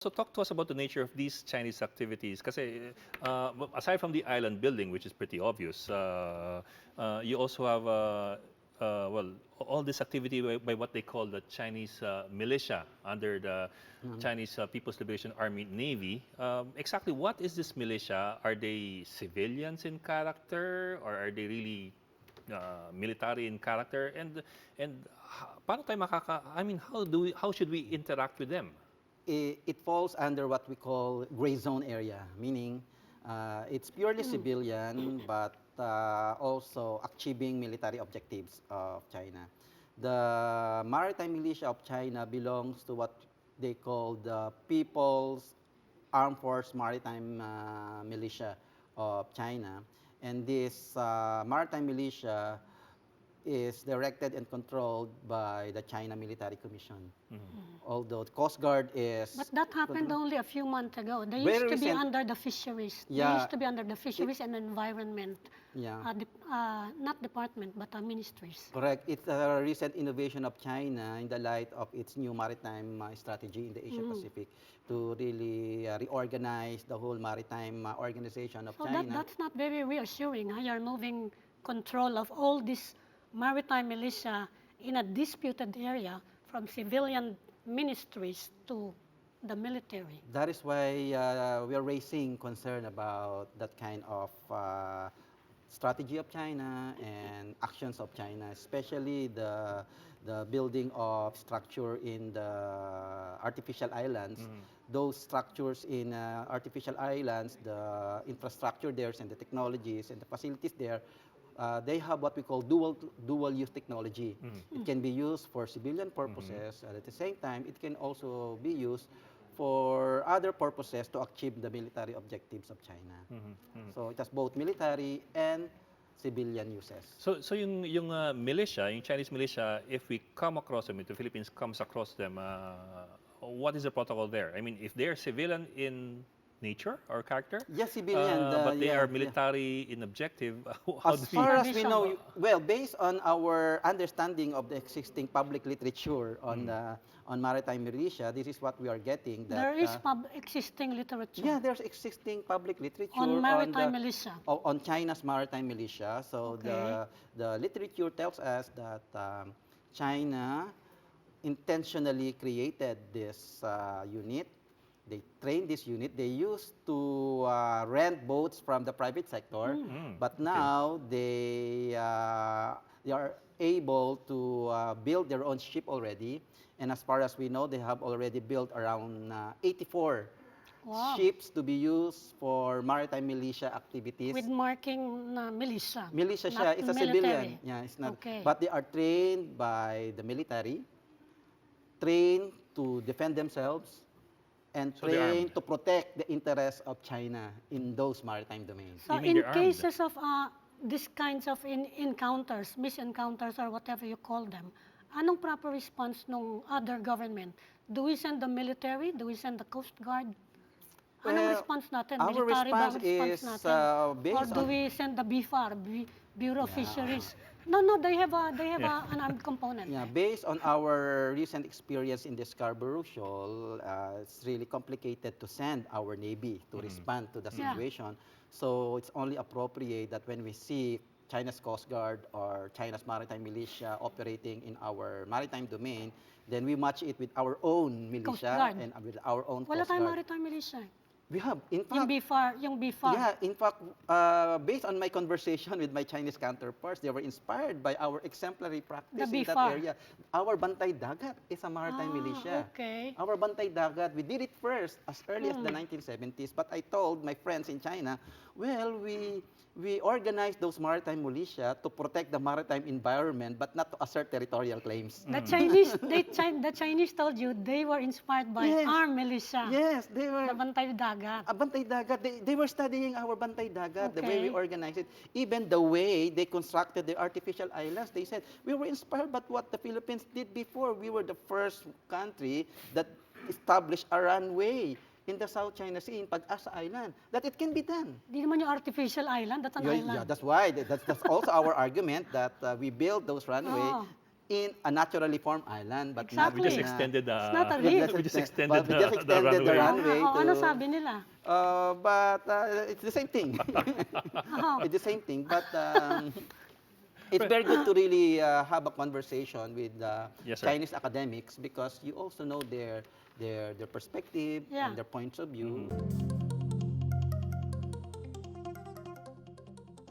So talk to us about the nature of these Chinese activities. Kasi aside from the island building, which is pretty obvious, you also have well, all this activity by what they call the Chinese militia under the Chinese People's Liberation Army Navy. Exactly what is this militia? Are they civilians in character, or are they really military in character? And paano tayo I mean, how should we interact with them? It falls under what we call gray zone area, meaning it's purely civilian, but also achieving military objectives of China. The maritime militia of China belongs to what they call the People's Armed Force Maritime Militia of China. And this maritime militia is directed and controlled by the China Military Commission. Although the Coast Guard is... But that happened only a few months ago. They Very used to be recent. under the fisheries. They Yeah. used to be under the fisheries and environment, Yeah. not department, but ministries. Correct. It's a recent innovation of China in the light of its new maritime strategy in the Asia Pacific to really reorganize the whole maritime organization of So China. that's not very reassuring. How you're moving control of all this maritime militia in a disputed area from civilian ministries to the military. That is why we are raising concern about that kind of strategy of China and actions of China, especially the building of structure in the artificial islands. Those structures in artificial islands, the infrastructure there and the technologies and the facilities there, they have what we call dual use technology. It can be used for civilian purposes, and at the same time, it can also be used for other purposes to achieve the military objectives of China. So it has both military and civilian uses. So yung militia, yung Chinese militia, if we come across them, if the Philippines comes across them, what is the protocol there? I mean, if they're civilian in nature or character, Yes, civilian. but they yeah, are yeah. military in objective, how do As we... far as we Supervision. know, well, based on our understanding of the existing public literature on maritime militia, this is what we are getting. That, There is existing literature yeah, there's existing public literature on maritime the, militia. on China's maritime militia. So Okay. the literature tells us that China intentionally created this unit. They trained this unit. They used to rent boats from the private sector, but now they are able to build their own ship already. And as far as we know, they have already built around 84 Wow. ships to be used for maritime militia activities. With marking na militia. Militia siya, not it's a military. civilian. Yeah, it's not. Okay. But they are trained by the military, trained to defend themselves, and So they're trained armed. to protect the interests of China in those maritime domains. So You mean in they're armed? cases of these kinds of encounters, misencounters, or whatever you call them, anong proper response ng other government? Do we send the military? Do we send the Coast Guard? Anong Well, response natin? our Military ba ang response response is, natin? Or based do on- we send the BFAR, Bureau of Yeah. Fisheries? No, they have an armed component. Yeah, based on our recent experience in the Scarborough Shoal, it's really complicated to send our Navy to respond to the Yeah. situation. So it's only appropriate that when we see China's Coast Guard or China's maritime militia operating in our maritime domain, then we match it with our own Coast militia Guard. and with our own Wala Coast tayong Guard. maritime militia. We have, in Yung fact, BFAR. yeah, in fact, based on my conversation with my Chinese counterparts, they were inspired by our exemplary practice in that BFAR. area. Our Bantay Dagat is a maritime militia. Okay. Our Bantay Dagat, we did it first as early as the 1970s, but I told my friends in China, well, we organized those maritime militia to protect the maritime environment, but not to assert territorial claims. The Chinese told you they were inspired by Yes. our militia. Yes, they were. The Bantay Dagat. Bantay Dagat, they were studying our Bantay Dagat, the way we Okay. organized it. Even the way they constructed the artificial islands, they said, we were inspired by what the Philippines did before. We were the first country that established a runway in the South China Sea, in Pag-asa Island, that it can be done. Di naman yung artificial island, that's an Yeah, island. yeah, that's why. That's also our argument that we built those runway. Oh. in a naturally formed island, but Exactly. We just extended the. It's not a we reef. We just extended but we just the extended the runway. runway Ano to. sabi nila? But it's the same thing. Oh. It's the same thing, but it's very good to really have a conversation with Yes, sir. Chinese academics because you also know their perspective Yeah. and their points of view.